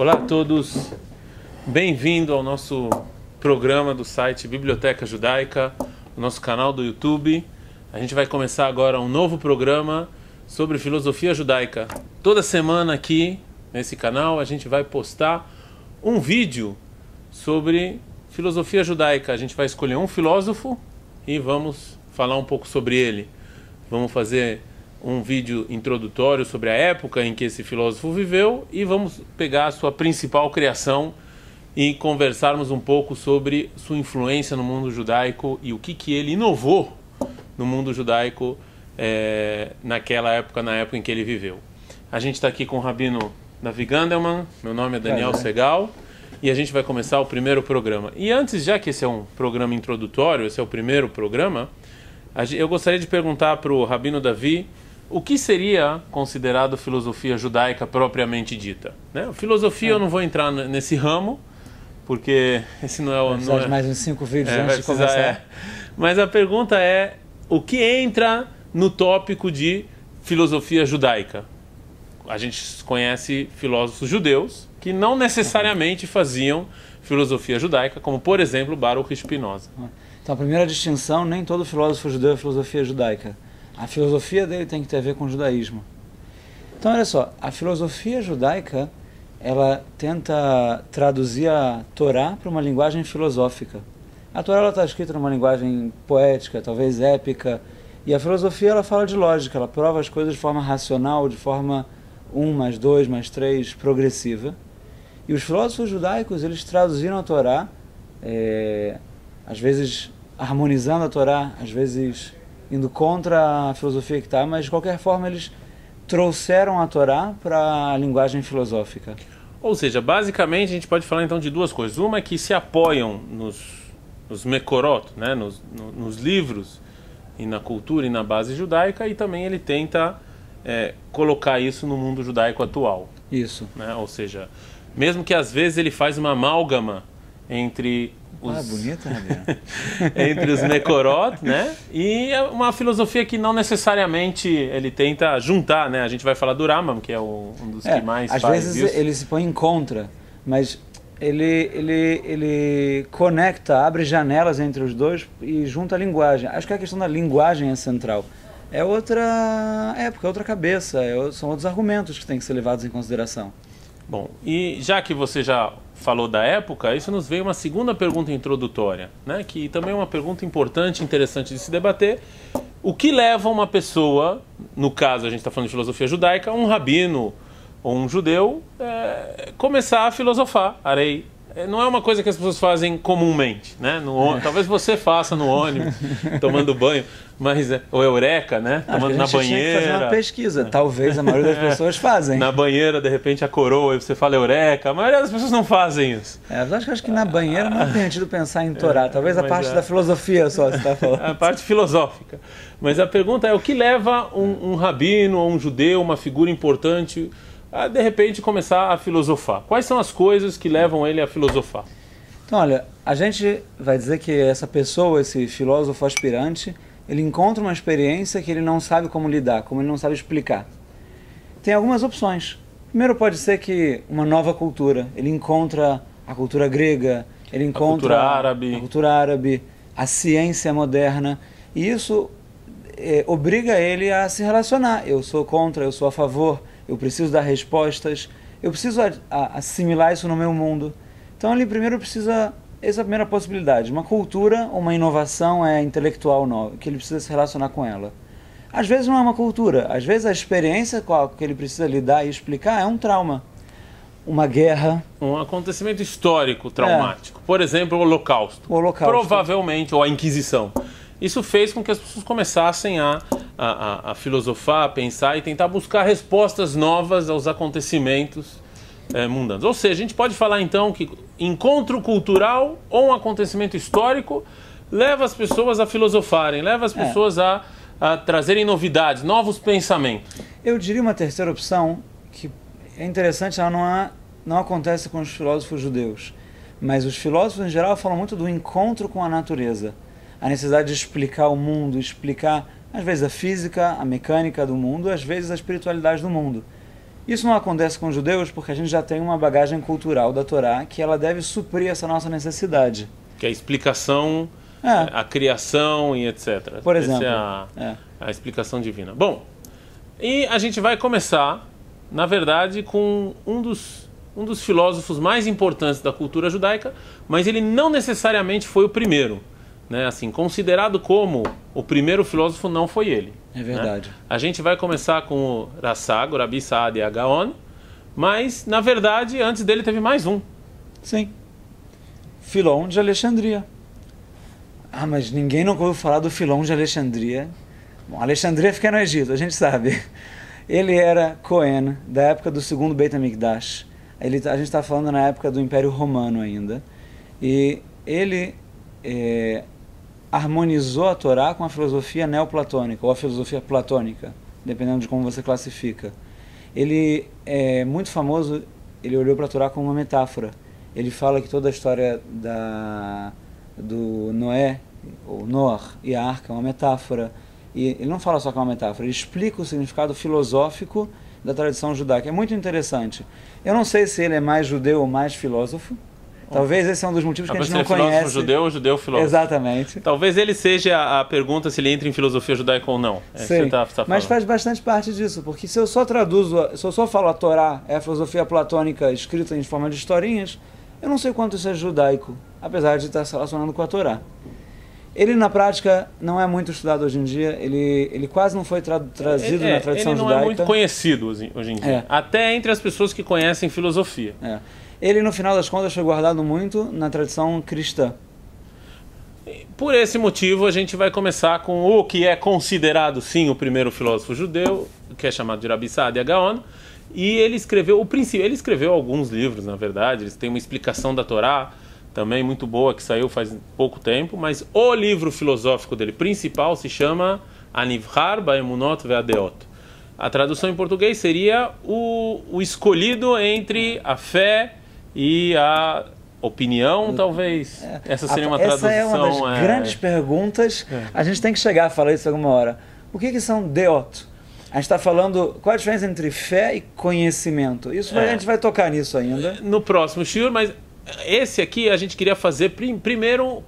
Olá a todos, bem-vindo ao nosso programa do site Biblioteca Judaica, o nosso canal do YouTube. A gente vai começar agora um novo programa sobre filosofia judaica. Toda semana aqui nesse canal a gente vai postar um vídeo sobre filosofia judaica. A gente vai escolher um filósofo e vamos falar um pouco sobre ele. Vamos fazer um vídeo introdutório sobre a época em que esse filósofo viveu e vamos pegar a sua principal criação e conversarmos um pouco sobre sua influência no mundo judaico e o que ele inovou no mundo judaico naquela época, na época em que ele viveu. A gente está aqui com o Rabino Davi Gandelman, meu nome é Daniel Segal e a gente vai começar o primeiro programa. E antes, já que esse é um programa introdutório, esse é o primeiro programa, eu gostaria de perguntar para o Rabino Davi o que seria considerado filosofia judaica propriamente dita, né? Filosofia eu não vou entrar nesse ramo, porque esse não é o... Não é mais uns 5 vídeos antes de começar. Mas a pergunta é, o que entra no tópico de filosofia judaica? A gente conhece filósofos judeus que não necessariamente faziam filosofia judaica, como por exemplo Baruch Spinoza. Então a primeira distinção, nem todo filósofo judeu é filosofia judaica. A filosofia dele tem que ter a ver com o judaísmo. Então, olha só, a filosofia judaica, ela tenta traduzir a Torá para uma linguagem filosófica. A Torá está escrita numa linguagem poética, talvez épica, e a filosofia ela fala de lógica, ela prova as coisas de forma racional, de forma 1 mais 2 mais 3, progressiva. E os filósofos judaicos, eles traduziram a Torá, às vezes harmonizando a Torá, às vezes indo contra a filosofia que está, mas de qualquer forma eles trouxeram a Torá para a linguagem filosófica. Ou seja, basicamente a gente pode falar então de duas coisas. Uma é que se apoiam nos Mekorot, né, nos livros e na cultura e na base judaica, e também ele tenta colocar isso no mundo judaico atual. Isso. Né? Ou seja, mesmo que às vezes ele faz uma amálgama entre bonita, entre os Mekorot, né? E é uma filosofia que não necessariamente ele tenta juntar, né? A gente vai falar do Rambam, que é um dos que mais às faz vezes isso. Ele se põe em contra, mas ele conecta, abre janelas entre os dois e junta a linguagem. Acho que a questão da linguagem é central. É outra época, outra cabeça, são outros argumentos que têm que ser levados em consideração. Bom, e já que você já falou da época, isso nos veio uma segunda pergunta introdutória, né? Que também é uma pergunta importante, interessante de se debater. O que leva uma pessoa, no caso a gente está falando de filosofia judaica, um rabino ou um judeu, começar a filosofar? Arei. Não é uma coisa que as pessoas fazem comumente, né? Talvez você faça no ônibus, tomando banho, mas o eureka, né? Tomando na banheira. Tinha que fazer uma pesquisa. Talvez a maioria das pessoas fazem. Na banheira, de repente, a coroa, e você fala eureka. A maioria das pessoas não fazem isso. Acho que na banheira não é permitido pensar em Torá. Talvez a parte da filosofia só, você está falando. A parte filosófica. Mas a pergunta é, o que leva um rabino ou um judeu, uma figura importante, a de repente começar a filosofar? Quais são as coisas que levam ele a filosofar? Então, olha, a gente vai dizer que essa pessoa, esse filósofo aspirante, ele encontra uma experiência que ele não sabe como lidar, como ele não sabe explicar. Tem algumas opções. Primeiro pode ser que uma nova cultura, ele encontra a cultura grega, ele encontra a cultura árabe, a ciência moderna, e isso obriga ele a se relacionar. Eu sou contra, eu sou a favor, eu preciso dar respostas, eu preciso assimilar isso no meu mundo. Então ele primeiro precisa, essa é a primeira possibilidade, uma cultura, uma inovação intelectual nova, que ele precisa se relacionar com ela. Às vezes não é uma cultura, às vezes a experiência com a que ele precisa lidar e explicar é um trauma, uma guerra. Um acontecimento histórico traumático. Por exemplo, o Holocausto. Provavelmente, ou a Inquisição. Isso fez com que as pessoas começassem a filosofar, a pensar e tentar buscar respostas novas aos acontecimentos mundanos. Ou seja, a gente pode falar então que encontro cultural ou um acontecimento histórico leva as pessoas a filosofarem, leva as pessoas a trazerem novidades, novos pensamentos. Eu diria uma terceira opção, que é interessante, ela não acontece com os filósofos judeus, mas os filósofos em geral falam muito do encontro com a natureza. A necessidade de explicar o mundo, explicar às vezes a física, a mecânica do mundo, às vezes a espiritualidade do mundo. Isso não acontece com os judeus porque a gente já tem uma bagagem cultural da Torá que ela deve suprir essa nossa necessidade. Que é a explicação, a criação e etc. Por exemplo. Essa é a explicação divina. Bom, e a gente vai começar, na verdade, com um dos filósofos mais importantes da cultura judaica, mas ele não necessariamente foi o primeiro. Né? Assim, considerado como o primeiro filósofo, não foi ele. É verdade. Né? A gente vai começar com o Rassag, o Rabi Saadia Gaon, mas, na verdade, antes dele teve mais um. Sim. Filon de Alexandria. Ah, mas ninguém não ouviu falar do Filon de Alexandria. Bom, Alexandria fica no Egito, a gente sabe. Ele era Cohen, da época do segundo Beit HaMikdash. A gente está falando na época do Império Romano ainda. E ele harmonizou a Torá com a filosofia neoplatônica, ou a filosofia platônica, dependendo de como você classifica. Ele é muito famoso, ele olhou para a Torá como uma metáfora. Ele fala que toda a história do Noé, ou Noar e a Arca é uma metáfora. E ele não fala só que é uma metáfora, ele explica o significado filosófico da tradição judaica. É muito interessante. Eu não sei se ele é mais judeu ou mais filósofo. Talvez esse é um dos motivos que a gente não conhece. Filósofo judeu ou judeu filósofo? Exatamente. Talvez ele seja a pergunta se ele entra em filosofia judaica ou não. Sim, mas faz bastante parte disso, porque se eu só falo a Torá, é a filosofia platônica escrita em forma de historinhas, eu não sei quanto isso é judaico, apesar de estar se relacionando com a Torá. Ele, na prática, não é muito estudado hoje em dia, ele quase não foi trazido na tradição judaica. Ele não é muito conhecido hoje em dia, até entre as pessoas que conhecem filosofia. Ele, no final das contas, foi guardado muito na tradição cristã. Por esse motivo, a gente vai começar com o que é considerado, sim, o primeiro filósofo judeu, que é chamado de Rabi Saadia Gaon, e ele escreveu alguns livros, na verdade, eles têm uma explicação da Torá, também muito boa, que saiu faz pouco tempo, mas o livro filosófico dele principal se chama Anivhar Baemunot Ve'adeot. A tradução em português seria o escolhido entre a fé e a opinião, talvez. Essa seria uma tradução. Essa é uma das grandes perguntas. A gente tem que chegar a falar isso alguma hora. O que são deot? A gente está falando qual a diferença entre fé e conhecimento. Isso a gente vai tocar nisso ainda. No próximo shiur, mas esse aqui a gente queria fazer primeiro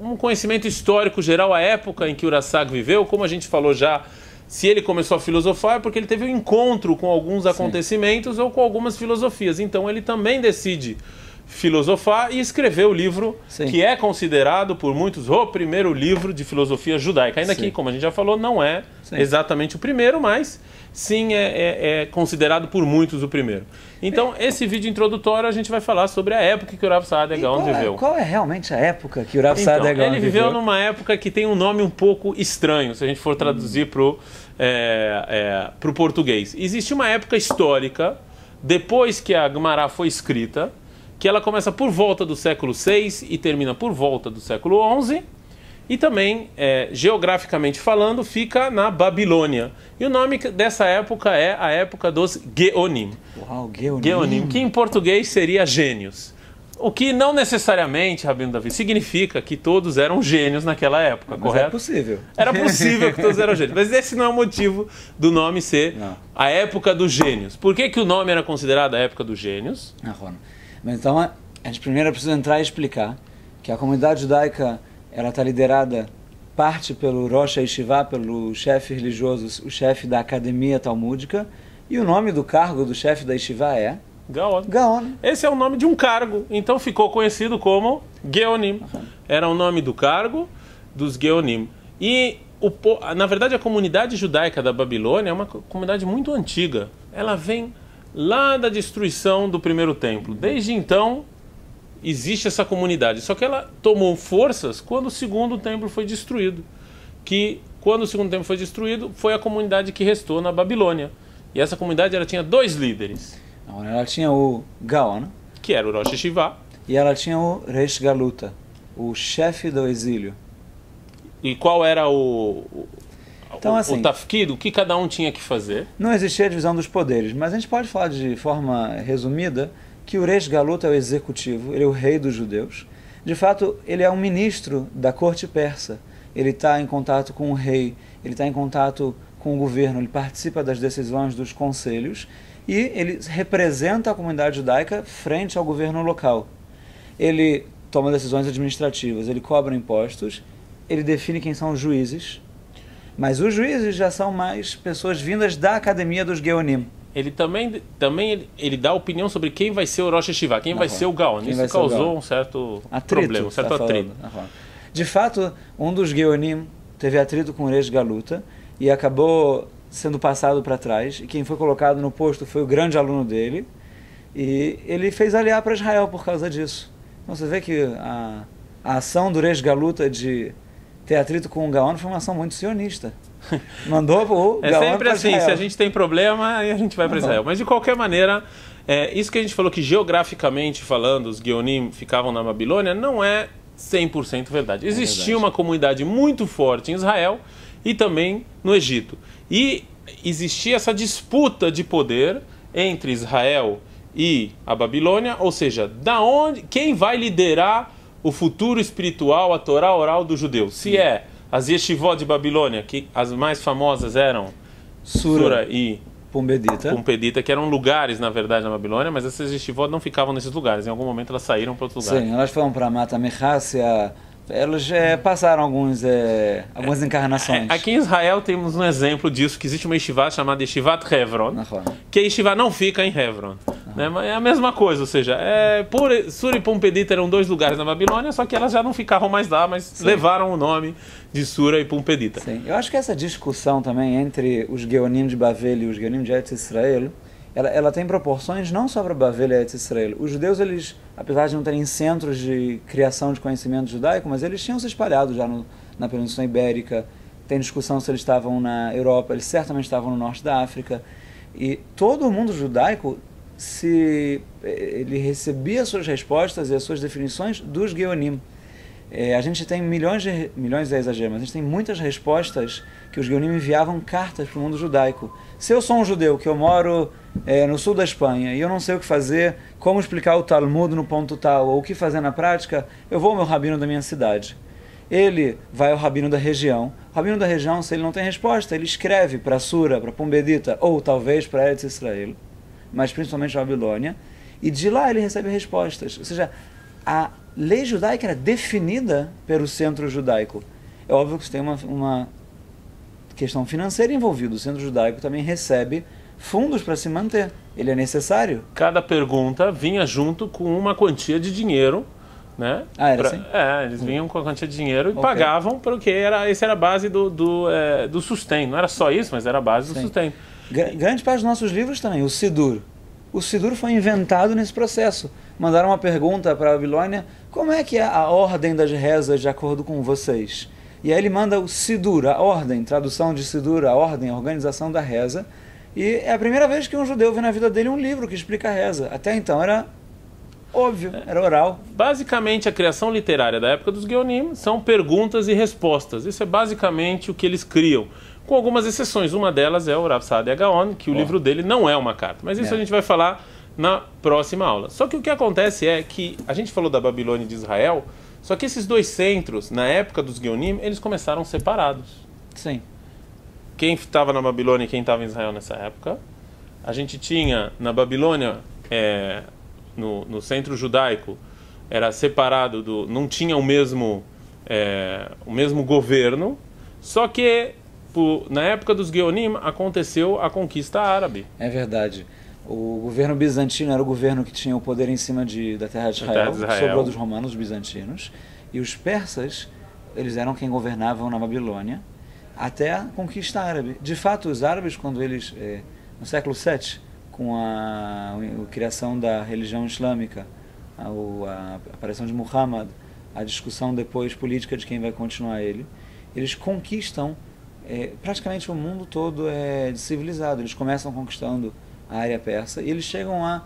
um conhecimento histórico geral, a época em que o Rassag viveu, como a gente falou já. Se ele começou a filosofar é porque ele teve um encontro com alguns acontecimentos ou com algumas filosofias. Então ele também decide filosofar e escrever o livro que é considerado por muitos o primeiro livro de filosofia judaica. Ainda que, como a gente já falou, não é exatamente o primeiro, mas sim é considerado por muitos o primeiro. Então, esse vídeo introdutório a gente vai falar sobre a época que o Rav Saadia Gaon viveu. Qual é realmente a época que o Rav Saadia Gaon viveu? Ele viveu numa época que tem um nome um pouco estranho, se a gente for traduzir para o português. Existe uma época histórica, depois que a Gemara foi escrita, que ela começa por volta do século VI e termina por volta do século XI, e também, geograficamente falando, fica na Babilônia. E o nome dessa época é a época dos Geonim. Uau, Geonim, que em português seria gênios. O que não necessariamente, Rabino Davi, significa que todos eram gênios naquela época, correto? Era possível. Era possível que todos eram gênios. Mas esse não é o motivo do nome ser a época dos gênios. Por que o nome era considerado a época dos gênios? Mas então, a gente primeiro precisa entrar e explicar que a comunidade judaica ela está liderada parte pelo Rosh Yeshiva, pelo chefe religioso, o chefe da academia talmúdica, e o nome do cargo do chefe da Yeshiva é Gaon. Esse é o nome de um cargo, então ficou conhecido como Geonim. Era o nome do cargo dos Geonim. E, na verdade, a comunidade judaica da Babilônia é uma comunidade muito antiga. Ela vem lá da destruição do primeiro templo. Desde então, existe essa comunidade. Só que ela tomou forças quando o segundo templo foi destruído. Quando o segundo templo foi destruído, foi a comunidade que restou na Babilônia. E essa comunidade ela tinha dois líderes. Ela tinha o Gaon, que era o Rosh Yeshiva. E ela tinha o Reish Galuta, o chefe do exílio. E qual era o assim, tafkid, o que cada um tinha que fazer? Não existia a divisão dos poderes, mas a gente pode falar de forma resumida que o Reish Galuta é o executivo, ele é o rei dos judeus. De fato, ele é um ministro da corte persa. Ele está em contato com o rei, ele está em contato com o governo, ele participa das decisões dos conselhos e ele representa a comunidade judaica frente ao governo local. Ele toma decisões administrativas, ele cobra impostos, ele define quem são os juízes, mas os juízes já são mais pessoas vindas da academia dos Geonim. Ele também ele dá opinião sobre quem vai ser o Rosh Hashivá, quem vai ser o Gaon. Isso causou um certo problema, um certo atrito. De fato, um dos Geonim teve atrito com o Resh Galuta e acabou sendo passado para trás, e quem foi colocado no posto foi o grande aluno dele, e ele fez aliar para Israel por causa disso. Então você vê que a ação do Resh Galuta de ter atrito com o Gaon foi uma ação muito sionista. Mandou o Gaon. É sempre assim, se a gente tem problema, aí a gente vai para Israel. Mas de qualquer maneira, isso que a gente falou que geograficamente falando, os Geonim ficavam na Babilônia, não é 100% verdade. Existia uma comunidade muito forte em Israel e também no Egito. E existia essa disputa de poder entre Israel e a Babilônia, ou seja, quem vai liderar o futuro espiritual, a Torá oral dos judeus? Se é as yeshivot de Babilônia, que as mais famosas eram Sura e Pumbedita, que eram lugares, na verdade, na Babilônia, mas essas yeshivot não ficavam nesses lugares. Em algum momento elas saíram para outros lugares. Sim, elas foram para Mata Mechassia. Elas passaram algumas encarnações. Aqui em Israel temos um exemplo disso, que existe uma yeshiva chamada Yeshivat Hebron, que a yeshiva não fica em Hebron. Né? Mas é a mesma coisa, ou seja, Sura e Pumbedita eram dois lugares na Babilônia, só que elas já não ficavam mais lá, mas levaram o nome de Sura e Pumbedita. Sim, eu acho que essa discussão também entre os Geonim de Bavel e os Geonim de Eretz Israel, ela tem proporções não só para Bavel e Eretz Israel. Os judeus, eles, apesar de não terem centros de criação de conhecimento judaico, mas eles tinham se espalhado já na Península Ibérica. Tem discussão se eles estavam na Europa, eles certamente estavam no norte da África. E todo o mundo judaico, ele recebia as suas respostas e as suas definições dos Geonim. A gente tem milhões é exagero, mas a gente tem muitas respostas que os Geonim enviavam cartas para o mundo judaico. Se eu sou um judeu que eu moro no sul da Espanha e eu não sei o que fazer, como explicar o Talmud no ponto tal, ou o que fazer na prática, eu vou ao meu rabino da minha cidade. Ele vai ao rabino da região. O rabino da região, se ele não tem resposta, ele escreve para Sura, para Pumbedita, ou talvez para Eretz Israel, mas principalmente a Babilônia, e de lá ele recebe respostas. Ou seja, a lei judaica era definida pelo centro judaico. É óbvio que tem uma questão financeira envolvida. O centro judaico também recebe fundos para se manter. Ele é necessário. Cada pergunta vinha junto com uma quantia de dinheiro, né? Era assim? Eles vinham com a quantia de dinheiro e pagavam, porque essa era a base do sustento. Não era só isso, mas era a base do sustento. Grande parte dos nossos livros também, o Sidur. O Sidur foi inventado nesse processo. Mandaram uma pergunta para a Babilônia: como é que é a ordem das rezas de acordo com vocês? E aí ele manda o Sidur, a ordem, tradução de Sidur, a ordem, a organização da reza. E é a primeira vez que um judeu vê na vida dele um livro que explica a reza. Até então era óbvio, era oral. Basicamente, a criação literária da época dos Geonim são perguntas e respostas. Isso é basicamente o que eles criam, com algumas exceções. Uma delas é o Rav Saadia Gaon, que o livro dele não é uma carta. Mas isso a gente vai falar na próxima aula. Só que o que acontece é que a gente falou da Babilônia e de Israel, só que esses dois centros, na época dos Geonim, eles começaram separados. Sim. Quem estava na Babilônia e quem estava em Israel nessa época. A gente tinha na Babilônia, no centro judaico, era separado, não tinha o mesmo governo, só que na época dos Geonim aconteceu a conquista árabe. É verdade. O governo bizantino era o governo que tinha o poder em cima da terra de Israel, sobrou dos romanos, os bizantinos, e os persas, eles eram quem governavam na Babilônia até a conquista árabe. De fato, os árabes, quando eles, no século VII, com a criação da religião islâmica, a aparição de Muhammad, a discussão depois política de quem vai continuar eles conquistam praticamente o mundo todo civilizado. Eles começam conquistando a área persa e eles chegam a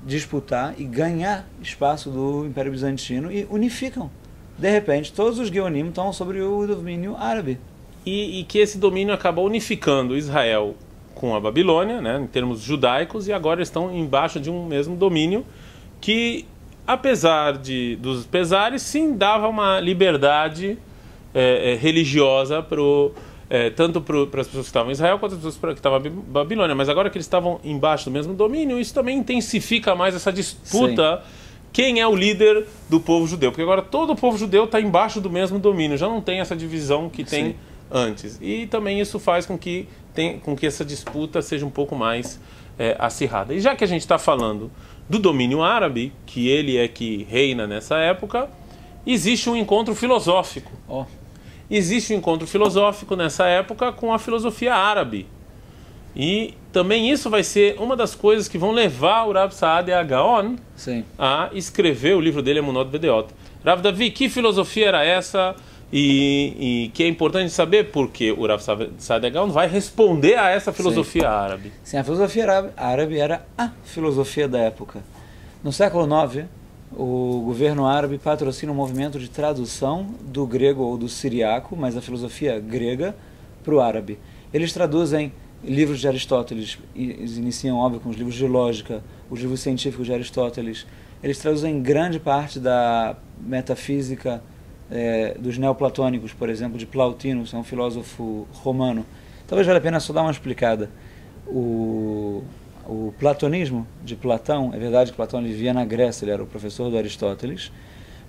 disputar e ganhar espaço do Império Bizantino e unificam. De repente, todos os Geonim estão sobre o domínio árabe. E que esse domínio acabou unificando Israel com a Babilônia, né, em termos judaicos, e agora estão embaixo de um mesmo domínio que, apesar dos pesares, sim dava uma liberdade religiosa tanto para as pessoas que estavam em Israel quanto as pessoas que estavam em Babilônia. Mas agora que eles estavam embaixo do mesmo domínio, isso também intensifica mais essa disputa. Sim. Quem é o líder do povo judeu? Porque agora todo o povo judeu está embaixo do mesmo domínio, já não tem essa divisão que tem Sim. antes. E também isso faz com que essa disputa seja um pouco mais acirrada. E já que a gente está falando do domínio árabe, que ele é que reina nessa época, existe um encontro filosófico. Existe um encontro filosófico nessa época com a filosofia árabe. E também isso vai ser uma das coisas que vão levar o Rav Saadia Gaon a escrever o livro dele, Emunot Vedeot. Rav Davi, que filosofia era essa? E que é importante saber porque o Rav Saadia Gaon vai responder a essa filosofia árabe. Sim, a filosofia árabe era a filosofia da época. No século IX, o governo árabe patrocina um movimento de tradução do grego ou do siriaco, mas a filosofia grega, para o árabe. Eles traduzem livros de Aristóteles, eles iniciam, óbvio, com os livros de lógica, os livros científicos de Aristóteles. Eles traduzem grande parte da metafísica dos neoplatônicos, por exemplo, de Plautinus, é um filósofo romano. Talvez valha a pena só dar uma explicada. O platonismo de Platão, é verdade que Platão vivia na Grécia, ele era o professor do Aristóteles,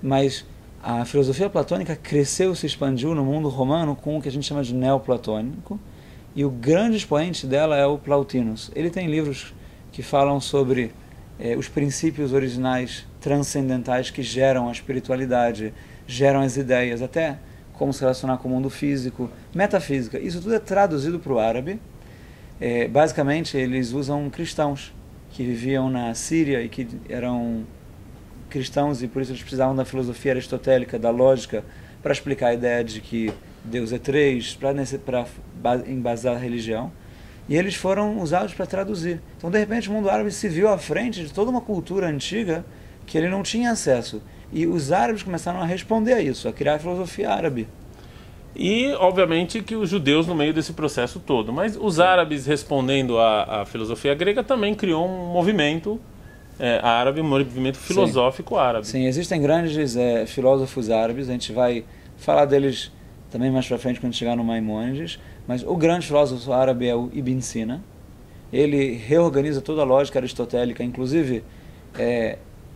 mas a filosofia platônica cresceu, se expandiu no mundo romano com o que a gente chama de neoplatônico, e o grande expoente dela é o Plautinus. Ele tem livros que falam sobre os princípios originais transcendentais que geram a espiritualidade, geram as ideias, até como se relacionar com o mundo físico, metafísica. Isso tudo é traduzido para o árabe. Basicamente, eles usam cristãos que viviam na Síria e que eram cristãos e por isso eles precisavam da filosofia aristotélica, da lógica, para explicar a ideia de que Deus é três, para embasar a religião. E eles foram usados para traduzir. Então, de repente, o mundo árabe se viu à frente de toda uma cultura antiga que ele não tinha acesso. E os árabes começaram a responder a isso, a criar a filosofia árabe. E, obviamente, que os judeus no meio desse processo todo. Mas os árabes, respondendo à filosofia grega, também criou um movimento árabe, um movimento filosófico árabe. Sim, existem grandes filósofos árabes, a gente vai falar deles também mais para frente quando chegar no Maimônides, mas o grande filósofo árabe é o Ibn Sina. Ele reorganiza toda a lógica aristotélica, inclusive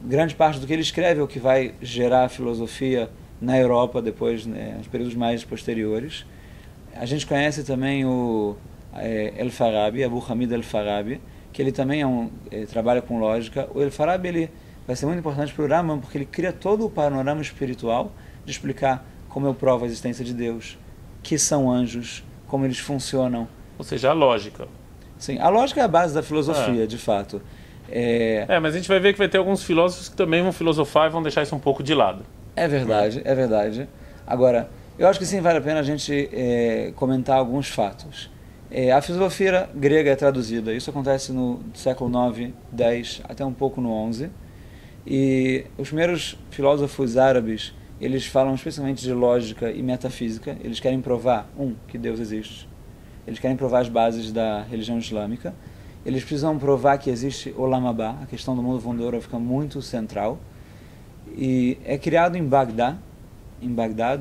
grande parte do que ele escreve é o que vai gerar a filosofia na Europa depois, nos períodos mais posteriores. A gente conhece também o El-Farabi, Abu Hamid El-Farabi, que ele também trabalha com lógica. O El-Farabi ele vai ser muito importante para o Rambam, porque ele cria todo o panorama espiritual de explicar como eu provo a existência de Deus, que são anjos, como eles funcionam. Ou seja, a lógica. Sim, a lógica é a base da filosofia, de fato. Mas a gente vai ver que vai ter alguns filósofos que também vão filosofar e vão deixar isso um pouco de lado. É verdade, é verdade. Agora, eu acho que sim, vale a pena a gente comentar alguns fatos. A filosofia grega é traduzida, isso acontece no século IX, X, até um pouco no XI. E os primeiros filósofos árabes, eles falam especialmente de lógica e metafísica. Eles querem provar, que Deus existe. Eles querem provar as bases da religião islâmica. Eles precisam provar que existe Olam Abá, a questão do mundo vindouro fica muito central. E é criado em Bagdá,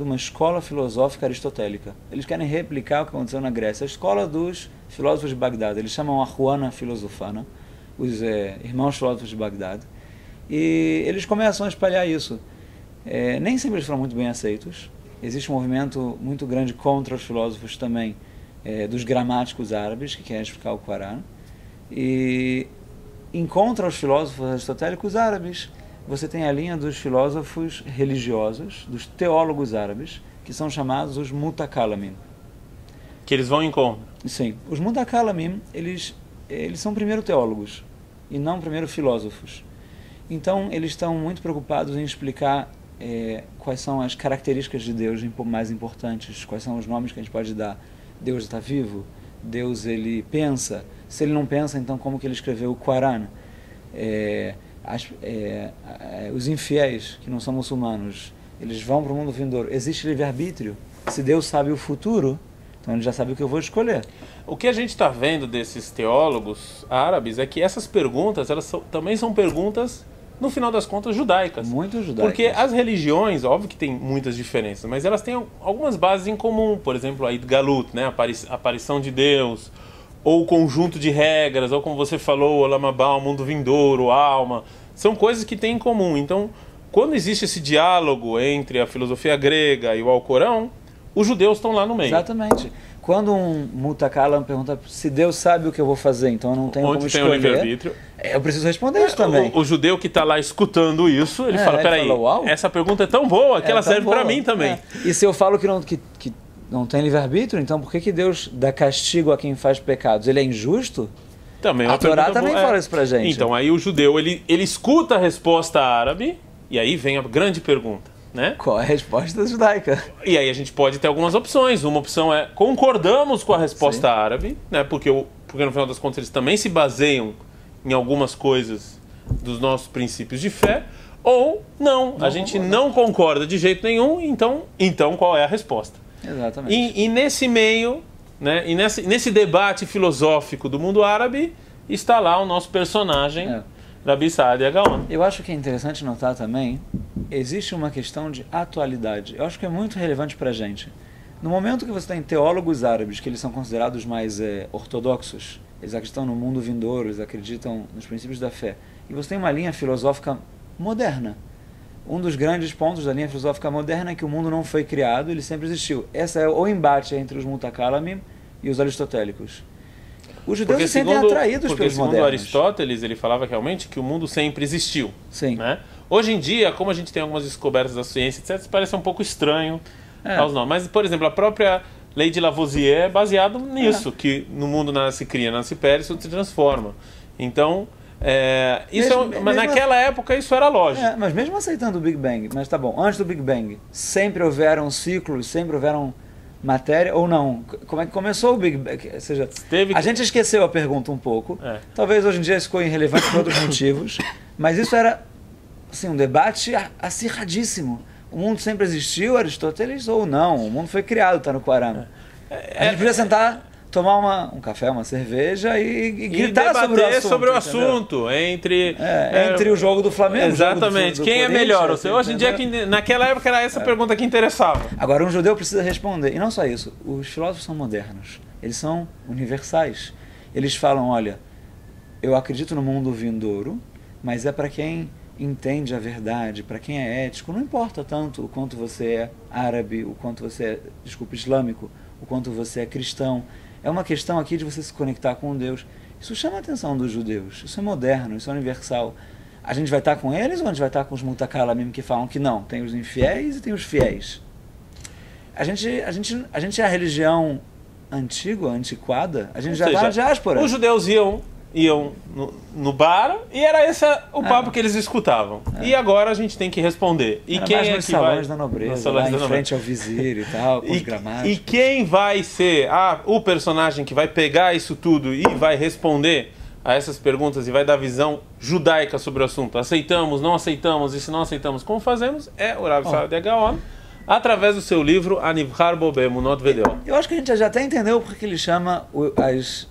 uma escola filosófica aristotélica. Eles querem replicar o que aconteceu na Grécia, a escola dos filósofos de Bagdá. Eles chamam a Juana Filosofana, os irmãos filósofos de Bagdá. E eles começam a espalhar isso. Nem sempre eles foram muito bem aceitos. Existe um movimento muito grande contra os filósofos também, dos gramáticos árabes, que querem explicar o Corão. E contra os filósofos aristotélicos árabes, você tem a linha dos filósofos religiosos, dos teólogos árabes, que são chamados os mutakalamim. Que eles vão em contra. Sim. Os mutakalamim, eles são primeiro teólogos e não primeiro filósofos. Então, eles estão muito preocupados em explicar quais são as características de Deus mais importantes, quais são os nomes que a gente pode dar. Deus está vivo, Deus ele pensa. Se ele não pensa, então como que ele escreveu o Corão? Os infiéis, que não são muçulmanos, eles vão para o mundo vindouro. Existe livre-arbítrio. Se Deus sabe o futuro, então ele já sabe o que eu vou escolher. O que a gente está vendo desses teólogos árabes é que essas perguntas, também são perguntas no final das contas, judaicas. Muito judaicas. Porque as religiões, óbvio que tem muitas diferenças, mas elas têm algumas bases em comum. Por exemplo, a Idgalut, né? A aparição de Deus, ou o conjunto de regras, ou como você falou, o Olam Haba, o mundo vindouro, a alma. São coisas que têm em comum. Então, quando existe esse diálogo entre a filosofia grega e o Alcorão, os judeus estão lá no meio. Exatamente. Quando um mutakalam pergunta se Deus sabe o que eu vou fazer, então eu não tenho como escolher. Onde tem o livre-arbítrio. Eu preciso responder isso também. O judeu que está lá escutando isso, ele fala, peraí, essa pergunta é tão boa que ela serve para mim também. E se eu falo que não tem livre-arbítrio, então por que Deus dá castigo a quem faz pecados? Ele é injusto? Também a Torá também fala isso pra gente. Então, aí o judeu, ele escuta a resposta árabe, e aí vem a grande pergunta. Né? Qual é a resposta judaica? E aí a gente pode ter algumas opções. Uma opção é concordamos com a resposta árabe, né? Porque no final das contas eles também se baseiam em algumas coisas dos nossos princípios de fé, ou não, a gente não concorda de jeito nenhum, então qual é a resposta? Exatamente. E nesse meio, né? E nesse debate filosófico do mundo árabe está lá o nosso personagem, Rabi Saadia Gaon. Eu acho que é interessante notar também, existe uma questão de atualidade. Eu acho que é muito relevante para a gente. No momento que você tem teólogos árabes, que eles são considerados mais ortodoxos, eles acreditam no mundo vindouro, eles acreditam nos princípios da fé, e você tem uma linha filosófica moderna. Um dos grandes pontos da linha filosófica moderna é que o mundo não foi criado, ele sempre existiu. Esse é o embate entre os mutakalamim e os aristotélicos. Os judeus se sentem atraídos pelos modernos. Porque segundo Aristóteles, ele falava realmente que o mundo sempre existiu. Sim. Né? Hoje em dia, como a gente tem algumas descobertas da ciência, etc., isso parece um pouco estranho aos nomes. Mas, por exemplo, a própria lei de Lavoisier é baseada nisso, que no mundo nasce cria, nasce perde, isso se transforma. Então, mas naquela época isso era lógico. Mas mesmo aceitando o Big Bang, mas tá bom, antes do Big Bang, sempre houveram ciclos, sempre houveram matéria ou não? Como é que começou o Big Bang? Ou seja, a gente esqueceu a pergunta um pouco. Talvez hoje em dia isso ficou irrelevante por outros motivos, mas isso era assim, um debate acirradíssimo. O mundo sempre existiu, Aristóteles, ou não? O mundo foi criado, está no Corão. A gente podia sentar, tomar um café, uma cerveja e gritar sobre o assunto. Entre o jogo do Flamengo. Exatamente. Quem é melhor? Hoje em dia, naquela época, era essa pergunta que interessava. Agora, um judeu precisa responder. E não só isso. Os filósofos são modernos. Eles são universais. Eles falam, olha, eu acredito no mundo vindouro, mas é para quem entende a verdade, para quem é ético. Não importa tanto o quanto você é árabe, o quanto você é, islâmico, o quanto você é cristão. É uma questão aqui de você se conectar com Deus. Isso chama a atenção dos judeus. Isso é moderno, isso é universal. A gente vai estar com eles ou a gente vai estar com os mutakalamim que falam que não? Tem os infiéis e tem os fiéis. A gente é a religião antiga, antiquada. A gente já está na diáspora. Os judeus iam no bar e era esse o papo que eles escutavam. E agora a gente tem que responder. E quem é que vai? Da nobreza, lá em frente ao vizir e tal, com os gramáticos. E quem vai ser o personagem que vai pegar isso tudo e vai responder a essas perguntas e vai dar visão judaica sobre o assunto? Aceitamos, não aceitamos, e se não aceitamos, como fazemos? É o Rabi Saadia Gaon, através do seu livro Anivchar Bo Be'emunot Vedeot. Eu acho que a gente já até entendeu porque ele chama as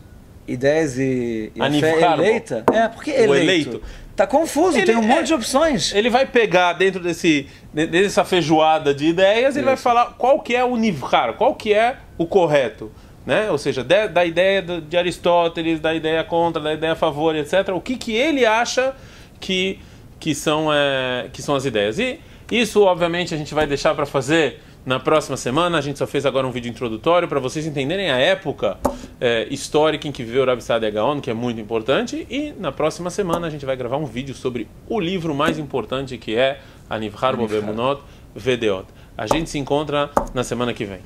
ideias e a fé eleita. Porque eleito. Tá confuso, tem um monte de opções. Ele vai pegar dentro dessa feijoada de ideias, ele vai falar qual que é o nivchar, qual que é o correto. Né? Ou seja, da ideia de Aristóteles, da ideia contra, da ideia a favor, etc. O que ele acha que são as ideias. E isso, obviamente, a gente vai deixar para fazer na próxima semana. A gente só fez agora um vídeo introdutório para vocês entenderem a época histórica em que viveu o Rabi Saadia Gaon, que é muito importante. E na próxima semana a gente vai gravar um vídeo sobre o livro mais importante, que é Anivchar Bo Be'emunot Vedeot. A gente se encontra na semana que vem.